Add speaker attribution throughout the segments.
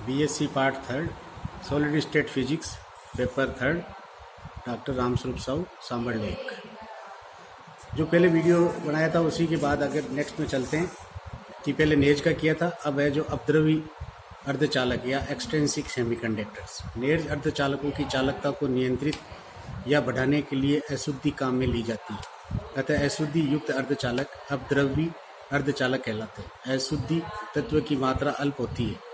Speaker 1: BSc part third solid state physics paper third doctor Ramswaroop Sahu Sambhar lake. जो पहले video बनाया था उसी के बाद अगर नेक्स्ट में चलते हैं कि पहले नेज का किया था, अब है जो अपद्रवी अर्धचालक या एक्सट्रिंसिक सेमीकंडक्टर्स। नेज अर्धचालकों की चालकता को नियंत्रित या बढ़ाने के लिए अशुद्धि काम में ली जाती है, अतः अशुद्धि युक्त अर्धचालक अपद्रवी अर्धचालक कहलाते हैं। अशुद्धि तत्व की मात्रा अल्प होती है।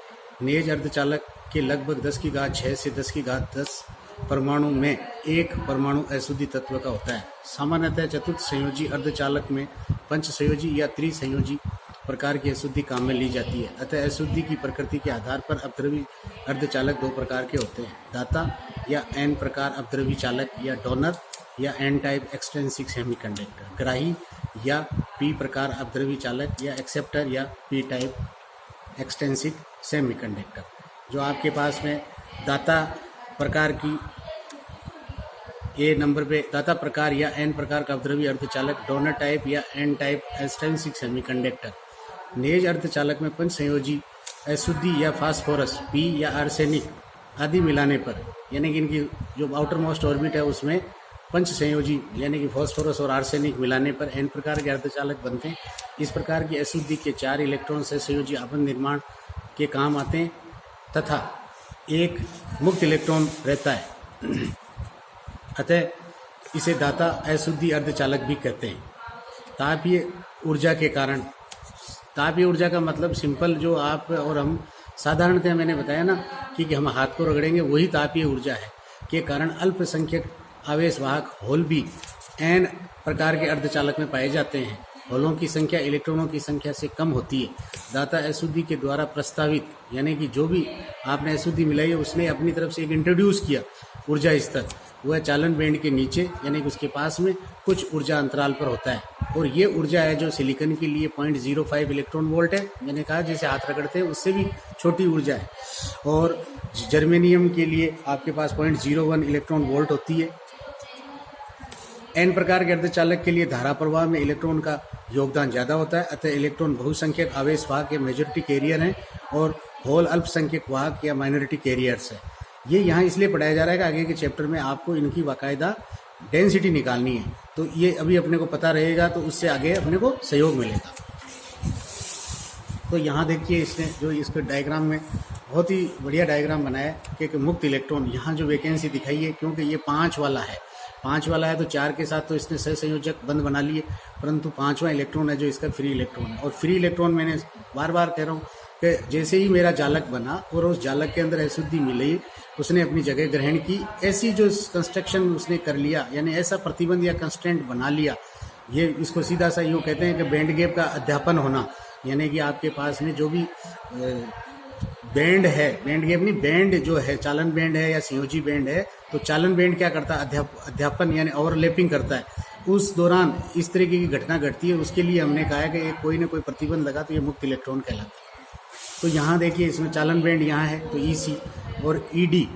Speaker 1: नेज अर्धचालक के लगभग 10⁻6 से 10⁻10 परमाणु में एक परमाणु अशुद्धि तत्व का होता है। सामान्यतः चतुर्थ संयोजी अर्धचालक में पंच संयोजी या त्रिसंयोजी प्रकार की अशुद्धि काम में ली जाती है। अतः अशुद्धि की प्रकृति के आधार पर अपद्रवी अर्धचालक दो प्रकार के होते हैं, दाता या एन प्रकार अपद्रवी चालक या डोनर या एन टाइप एक्सट्रिंसिक सेमीकंडक्टर, ग्राही या पी प्रकार अपद्रवी चालक या एक्सेप्टर या पी टाइप एक्सट्रिंसिक सेमीकंडक्टर। जो आपके पास में दाता प्रकार की ए नंबर पे दाता प्रकार या एन प्रकार का अपद्रवी अर्धचालक, डोनर टाइप या एन टाइप एक्सट्रिंसिक सेमीकंडक्टर। नेज अर्धचालक में पंच संयोजी अशुद्धि या फास्फोरस पी या आर्सेनिक आदि मिलाने पर, यानी कि इनकी जो आउटर मोस्ट ऑर्बिट है उसमें पंच संयोजी यानी कि फास्फोरस और आर्सेनिक मिलाने पर एन प्रकार के अर्धचालक बनते हैं। इस प्रकार की अशुद्धि के 4 इलेक्ट्रॉन से संयोजी आबंध निर्माण के काम आते हैं तथा एक मुक्त इलेक्ट्रॉन रहता है, अतः इसे दाता अशुद्धि अर्धचालक भी कहते हैं। तापीय ऊर्जा के कारण, तापीय ऊर्जा का मतलब सिंपल जो आप और हम साधारणतः मैंने बताया ना कि हम हाथ को रगड़ेंगे वही तापीय ऊर्जा है, के कारण अल्पसंख्यक आवेशवाहक होल भी एन प्रकार के अर्धचालक में पाए जाते हैं। होलों की संख्या इलेक्ट्रॉनों की संख्या से कम होती है। दाता अशुद्धि के द्वारा प्रस्तावित, यानी कि जो भी आपने अशुद्धि मिलाई है उसने अपनी तरफ से एक इंट्रोड्यूस किया ऊर्जा स्तर, वह चालन बैंड के नीचे यानी कि उसके पास में कुछ ऊर्जा अंतराल पर होता है। और ये ऊर्जा है जो सिलिकॉन के लिए 0.05 इलेक्ट्रॉन वोल्ट है, मैंने कहा जैसे हाथ रगड़ते हैं उससे भी छोटी ऊर्जा है। और जर्मेनियम के लिए आपके पास 0.01 इलेक्ट्रॉन वोल्ट होती है। एन प्रकार के अर्धचालक के लिए धारा प्रवाह में इलेक्ट्रॉन का योगदान ज़्यादा होता है, अतः इलेक्ट्रॉन बहुसंख्यक आवेश वाहक या मेजॉरिटी कैरियर हैं और होल अल्पसंख्यक वाहक या माइनॉरिटी कैरियर्स है। ये यहाँ इसलिए पढ़ाया जा रहा है कि आगे के चैप्टर में आपको इनकी बाकायदा डेंसिटी निकालनी है, तो ये अभी अपने को पता रहेगा तो उससे आगे अपने को सहयोग मिलेगा। तो यहाँ देखिए इसने जो इसके डायग्राम में बहुत ही बढ़िया डायग्राम बनाया है कि मुक्त इलेक्ट्रॉन यहाँ जो वैकेंसी दिखाई है, क्योंकि ये 5 वाला है, 5 वाला है तो 4 के साथ तो इसने सहसंयोजक बंद बना लिए, परंतु 5वां इलेक्ट्रॉन है जो इसका फ्री इलेक्ट्रॉन है। और फ्री इलेक्ट्रॉन मैंने बार बार कह रहा हूँ कि जैसे ही मेरा जालक बना और उस जालक के अंदर अशुद्धि मिली, उसने अपनी जगह ग्रहण की, ऐसी जो कंस्ट्रक्शन उसने कर लिया, यानी ऐसा प्रतिबंध या कंस्टेंट बना लिया, ये इसको सीधा सा यूँ कहते हैं कि बैंड गैप का अध्यापन होना। यानी कि आपके पास में जो भी बैंड है, बैंड गैप नहीं, बैंड जो है चालन बैंड है या संयोजी बैंड है, तो चालन बैंड क्या करता है, अध्यापन यानी ओवरलैपिंग करता है। उस दौरान इस तरीके की घटना घटती है, उसके लिए हमने कहा है कि कोई ना कोई प्रतिबंध लगा तो ये मुक्त इलेक्ट्रॉन कहलाता है। तो यहाँ देखिए इसमें चालन बैंड यहाँ है तो ईसी और ईडी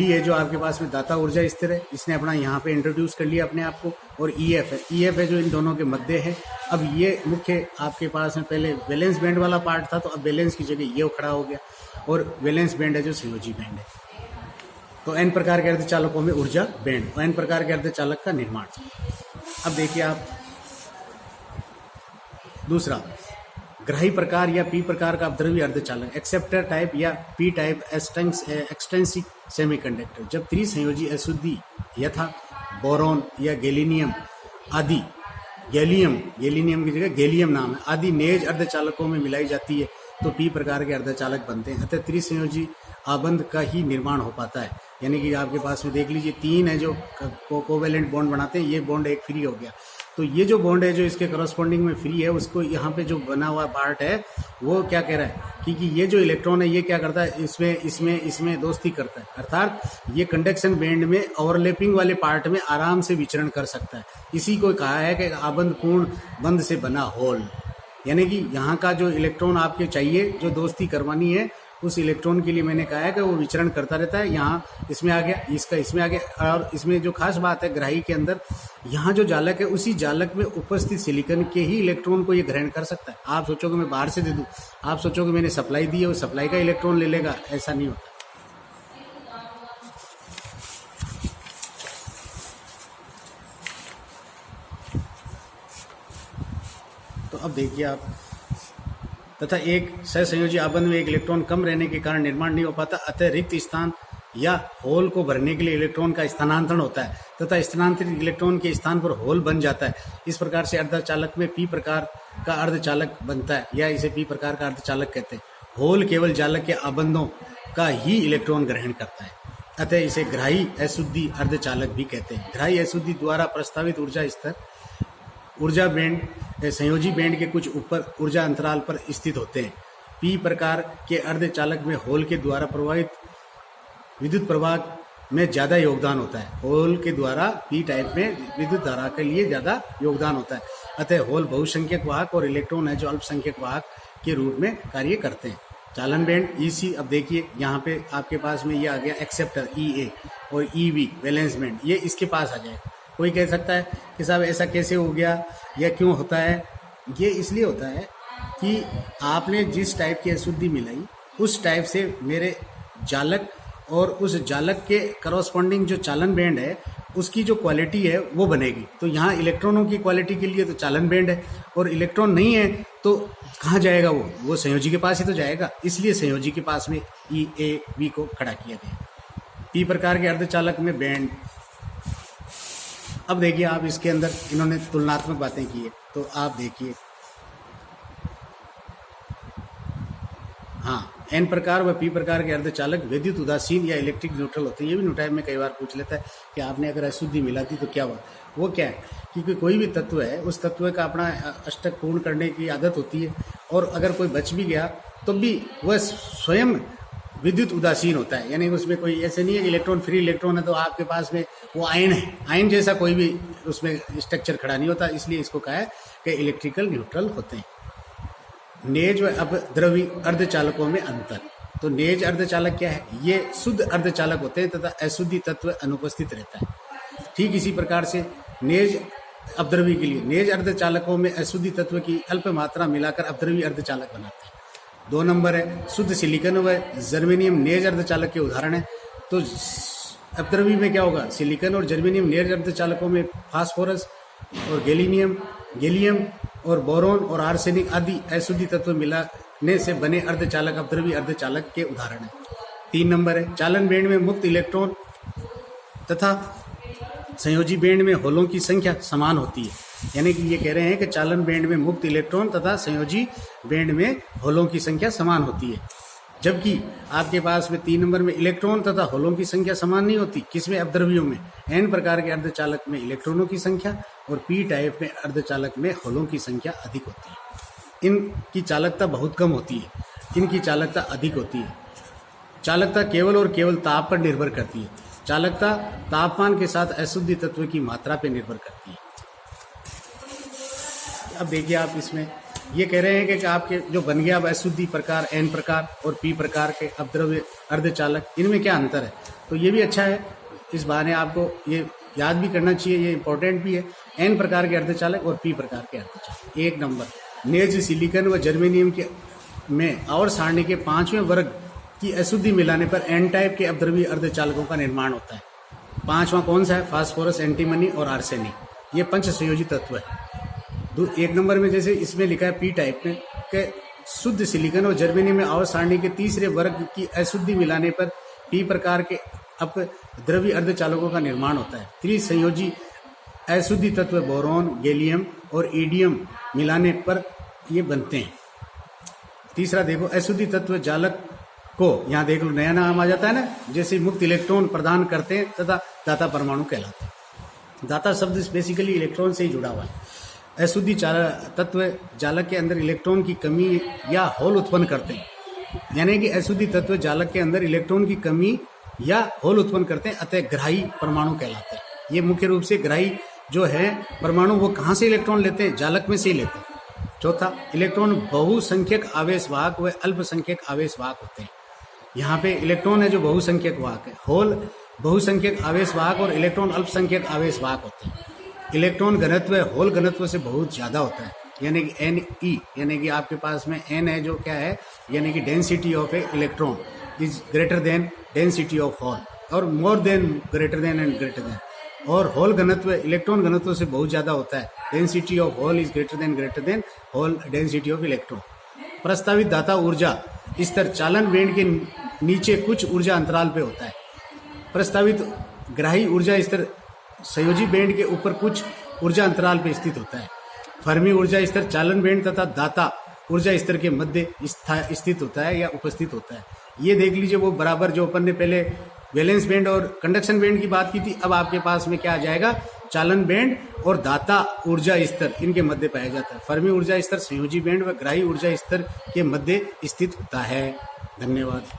Speaker 1: है जो आपके पास में दाता ऊर्जा स्थिर है, इसने अपना यहाँ पे इंट्रोड्यूस कर लिया अपने आप को। और ईएफ है जो इन दोनों के मध्य है। अब ये मुख्य आपके पास में पहले वैलेंस बैंड वाला पार्ट था, तो अब वैलेंस की जगह ये खड़ा हो गया, और वैलेंस बैंड है जो संयोजी बैंड है। तो एन प्रकार के अर्धचालकों में ऊर्जा बैंड और एन प्रकार के अर्धचालक का निर्माण। अब देखिए आप दूसरा ग्राही प्रकार या पी प्रकार का अपद्रवी अर्धचालक, एक्सेप्टर टाइप या पी टाइप एक्सट्रिंसिक सेमीकंडक्टर। जब त्रिसंयोजी अशुद्धि यथा बोरॉन या गैलियम आदि, गैलियम की जगह गैलियम नाम है, आदि नेज अर्धचालकों में मिलाई जाती है तो पी प्रकार के अर्धचालक बनते हैं। अतः त्रिसंयोजी आबंध का ही निर्माण हो पाता है। यानी कि आपके पास में देख लीजिए 3 है जो कोवेलेंट बॉन्ड बनाते हैं, ये बॉन्ड एक फ्री हो गया, तो ये जो बॉन्ड है जो इसके करस्पॉन्डिंग में फ्री है, उसको यहाँ पे जो बना हुआ पार्ट है वो क्या कह रहा है कि ये जो इलेक्ट्रॉन है ये क्या करता है, इसमें दोस्ती करता है, अर्थात ये कंडक्शन बैंड में ओवरलैपिंग वाले पार्ट में आराम से विचरण कर सकता है। इसी को कहा है कि आबंध पूर्ण बंध से बना होल। यानी कि यहाँ का जो इलेक्ट्रॉन आपके चाहिए जो दोस्ती करवानी है उस इलेक्ट्रॉन के लिए मैंने कहा है कि वो विचरण करता रहता है। यहाँ इसमें आ गया, इसका इसमें आ गया, और इसमें जो खास बात है ग्राही के अंदर, यहाँ जो जालक है उसी जालक में उपस्थित सिलिकॉन के ही इलेक्ट्रॉन को ये ग्रहण कर सकता है। आप सोचोगे मैं बाहर से दे दूँ, आप सोचोगे मैंने सप्लाई दी है वो सप्लाई का इलेक्ट्रॉन ले लेगा, ऐसा नहीं होता। तो अब देखिए आप, तथा एक सहसंयोजी आबंध में एक इलेक्ट्रॉन कम रहने के कारण निर्माण नहीं हो पाता, अतः रिक्त स्थान या होल को भरने के लिए इलेक्ट्रॉन का स्थानांतरण होता है तथा स्थानांतरित इलेक्ट्रॉन के स्थान पर होल बन जाता है। इस प्रकार से अर्धचालक में पी प्रकार का अर्धचालक बनता है, या इसे पी प्रकार का अर्धचालक कहते हैं। होल केवल जालक के आबंधों का ही इलेक्ट्रॉन ग्रहण करता है, अतः इसे ग्राही अशुद्धि अर्धचालक भी कहते हैं। ग्राही अशुद्धि द्वारा प्रस्तावित ऊर्जा स्तर ऊर्जा बैंड संयोजी बैंड के कुछ ऊपर ऊर्जा अंतराल पर स्थित होते हैं। पी प्रकार के अर्धचालक में होल के द्वारा प्रवाहित विद्युत प्रवाह में ज़्यादा योगदान होता है। होल के द्वारा पी टाइप में विद्युत धारा के लिए ज़्यादा योगदान होता है, अतः होल बहुसंख्यक वाहक और इलेक्ट्रॉन है जो अल्पसंख्यक वाहक के रूप में कार्य करते हैं। चालन बैंड ईसी, अब देखिए यहाँ पे आपके पास में ये आ गया एक्सेप्टर ईए और ईवी वैलेंस बैंड, ये इसके पास आ जाएगा। कोई कह सकता है कि साहब ऐसा कैसे हो गया या क्यों होता है? ये इसलिए होता है कि आपने जिस टाइप की अशुद्धि मिलाई उस टाइप से मेरे जालक और उस जालक के करस्पॉन्डिंग जो चालन बैंड है उसकी जो क्वालिटी है वो बनेगी। तो यहाँ इलेक्ट्रॉनों की क्वालिटी के लिए तो चालन बैंड है, और इलेक्ट्रॉन नहीं है तो कहाँ जाएगा वो संयोजी के पास ही तो जाएगा। इसलिए संयोजी के पास में ई ए वी को खड़ा किया गया। पी प्रकार के अर्धचालक में बैंड, अब देखिए आप इसके अंदर इन्होंने तुलनात्मक बातें की है, तो आप देखिए हाँ, एन प्रकार व पी प्रकार के अर्धचालक विद्युत उदासीन या इलेक्ट्रिक न्यूट्रल होते हैं। ये भी न्यूटाइप में कई बार पूछ लेता है कि आपने अगर अशुद्धि मिला थी तो क्या हुआ। वो क्या है, क्योंकि कोई भी तत्व है उस तत्व का अपना अष्टक पूर्ण करने की आदत होती है, और अगर कोई बच भी गया तो भी वह स्वयं विद्युत उदासीन होता है। यानी उसमें कोई ऐसे नहीं है कि इलेक्ट्रॉन फ्री इलेक्ट्रॉन है तो आपके पास में वो आयन है, आयन जैसा कोई भी उसमें स्ट्रक्चर खड़ा नहीं होता, इसलिए इसको कहा है कि इलेक्ट्रिकल न्यूट्रल होते हैं। नेज व अपद्रवी अर्धचालकों में अंतर, तो नेज अर्धचालक क्या है, ये शुद्ध अर्धचालक होते हैं तथा अशुद्धि तत्व अनुपस्थित रहता है। ठीक इसी प्रकार से नेज अपद्रवी के लिए नेज अर्धचालकों में अशुद्धि तत्व की अल्प मात्रा मिलाकर अपद्रवी अर्धचालक बनाते हैं। 2 नंबर है शुद्ध सिलिकॉन व जर्मेनियम नेज अर्धचालक के उदाहरण है। तो अपद्रवी में क्या होगा, सिलिकॉन और जर्मेनियम नेज अर्धचालकों में फास्फोरस और गैलियम और बोरॉन और आर्सेनिक आदि अशुद्धि तत्व मिलाने से बने अर्धचालक अपद्रवी अर्धचालक के उदाहरण है। 3 नंबर है चालन बैंड में मुक्त इलेक्ट्रॉन तथा संयोजी बैंड में होलों की संख्या समान होती है। यानी कि ये कह रहे हैं कि चालन बैंड में मुक्त इलेक्ट्रॉन तथा संयोजी बैंड में होलों की संख्या समान होती है, जबकि आपके पास में 3 नंबर में इलेक्ट्रॉन तथा होलों की संख्या समान नहीं होती। किसमें, अपद्रव्यों में। एन प्रकार के अर्धचालक में इलेक्ट्रॉनों की संख्या और पी टाइप में अर्धचालक में होलों की संख्या अधिक होती है। इनकी चालकता बहुत कम होती है, इनकी चालकता अधिक होती है। चालकता केवल और केवल ताप पर निर्भर करती है। चालकता तापमान के साथ अशुद्धि तत्व की मात्रा पर निर्भर करती है। अब देखिए आप इसमें ये कह रहे हैं कि आपके जो बन गया अब अशुद्धि प्रकार एन प्रकार और पी प्रकार के अपद्रव्य अर्धचालक, इनमें क्या अंतर है। तो ये भी अच्छा है, इस बहाने आपको ये याद भी करना चाहिए, ये इंपॉर्टेंट भी है। एन प्रकार के अर्धचालक और पी प्रकार के अर्धचालक। 1 नंबर नेज सिलिकॉन व जर्मेनियम के में आवर्त सारणी के 5वें वर्ग की अशुद्धि मिलाने पर एन टाइप के अपद्रव्य अर्धचालकों का निर्माण होता है। 5वां कौन सा है, फास्फोरस, एंटीमनी और आर्सेनिक। ये पंच संयोजी तत्व है। 1 नंबर में जैसे इसमें लिखा है पी टाइप में कि शुद्ध सिलिकॉन और जर्मेनियम में आवर्त सारणी के 3रे वर्ग की अशुद्धि मिलाने पर पी प्रकार के अपद्रव्य अर्धचालकों का निर्माण होता है। त्रिसंयोजी अशुद्धि तत्व बोरॉन, गैलियम और ईडियम मिलाने पर ये बनते हैं। तीसरा देखो, अशुद्धि तत्व जालक को, यहाँ देख लो नया नाम आ जाता है ना, जैसे मुक्त इलेक्ट्रॉन प्रदान करते हैं तथा दाता परमाणु कहलाते हैं। दाता शब्द बेसिकली इलेक्ट्रॉन से ही जुड़ा हुआ है। अशुद्धि तत्व जालक के अंदर इलेक्ट्रॉन की कमी या होल उत्पन्न करते हैं, यानी कि अशुद्धि तत्व जालक के अंदर इलेक्ट्रॉन की कमी या होल उत्पन्न करते हैं, अतः ग्राही परमाणु कहलाते हैं। ये मुख्य रूप से ग्राही जो है परमाणु, वो कहाँ से इलेक्ट्रॉन लेते हैं, जालक में से ही लेते हैं। चौथा, इलेक्ट्रॉन बहुसंख्यक आवेश वाहक व अल्पसंख्यक आवेश वाहक होते हैं। यहाँ पे इलेक्ट्रॉन है जो बहुसंख्यक वाहक है, होल बहुसंख्यक आवेश वाहक और इलेक्ट्रॉन अल्पसंख्यक आवेश वाहक होते हैं। इलेक्ट्रॉन घनत्व होल घनत्व से बहुत ज़्यादा होता है, यानी कि NE, यानी कि आपके पास में N है जो क्या है, यानी कि density of a electron is greater than density of hole, और more than greater than and greater than. और होल घनत्व इलेक्ट्रॉन घनत्व से बहुत ज़्यादा होता है, density of hole is greater than hole density of electron. प्रस्तावित दाता ऊर्जा स्तर चालन बैंड के नीचे कुछ ऊर्जा अंतराल पे होता है। प्रस्तावित ग्राही ऊर्जा स्तर संयोजी बैंड के ऊपर कुछ ऊर्जा अंतराल पे स्थित होता है। फर्मी ऊर्जा स्तर चालन बैंड तथा दाता ऊर्जा स्तर के मध्य स्थित होता है या उपस्थित होता है। ये देख लीजिए, वो बराबर जो अपन ने पहले वैलेंस बैंड और कंडक्शन बैंड की बात की थी, अब आपके पास में क्या आ जाएगा, चालन बैंड और दाता ऊर्जा स्तर इनके मध्य पाया जाता है। फर्मी ऊर्जा स्तर संयोजी बैंड व ग्राही ऊर्जा स्तर के मध्य स्थित होता है। धन्यवाद।